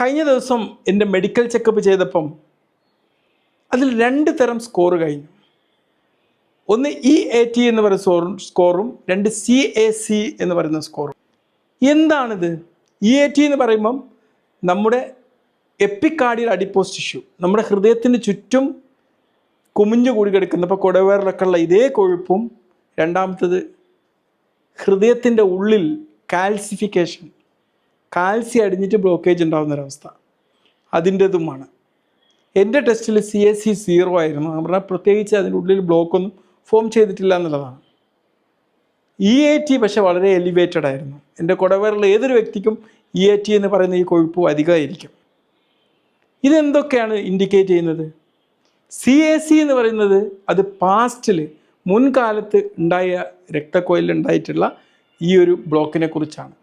കഴിഞ്ഞ ദിവസം എൻ്റെ മെഡിക്കൽ ചെക്കപ്പ് ചെയ്തപ്പം അതിൽ 2 തരം സ്കോർ കഴിഞ്ഞു. ഒന്ന് EAT എന്ന് പറയുന്ന സ്കോറും 2 CAC എന്ന് പറയുന്ന സ്കോറും. എന്താണിത്? EAT എന്ന് പറയുമ്പം നമ്മുടെ എപ്പിക്കാർഡിയൽ അഡിപ്പോസ് ടിഷ്യൂ, നമ്മുടെ ഹൃദയത്തിന് ചുറ്റും കുമിഞ്ഞു കൂടി കിടക്കുന്ന, ഇപ്പോൾ കുടവയറിലൊക്കെ ഉള്ള ഇതേ കൊഴുപ്പും, രണ്ടാമത്തത് ഹൃദയത്തിൻ്റെ ഉള്ളിൽ കാൽസിഫിക്കേഷൻ, കാൽസ്യം അടിഞ്ഞിട്ട് ബ്ലോക്കേജ് ഉണ്ടാകുന്നൊരവസ്ഥ, അതിൻ്റെതുമാണ്. എൻ്റെ ടെസ്റ്റിൽ CAC 0 ആയിരുന്നു. പറഞ്ഞാൽ പ്രത്യേകിച്ച് അതിൻ്റെ ഉള്ളിൽ ബ്ലോക്കൊന്നും ഫോം ചെയ്തിട്ടില്ല എന്നുള്ളതാണ്. EAT പക്ഷെ വളരെ എലിവേറ്റഡ് ആയിരുന്നു. എൻ്റെ കുടവയറിൽ ഏതൊരു വ്യക്തിക്കും EAT എന്ന് പറയുന്ന ഈ കൊഴുപ്പ് അധികമായിരിക്കും. ഇതെന്തൊക്കെയാണ് ഇൻഡിക്കേറ്റ് ചെയ്യുന്നത്? CAC എന്ന് പറയുന്നത് അത് പാസ്റ്റിൽ മുൻകാലത്ത് ഉണ്ടായ രക്തക്കൊഴലിൽ ഉണ്ടായിട്ടുള്ള ഈ ഒരു ബ്ലോക്കിനെ കുറിച്ചാണ്.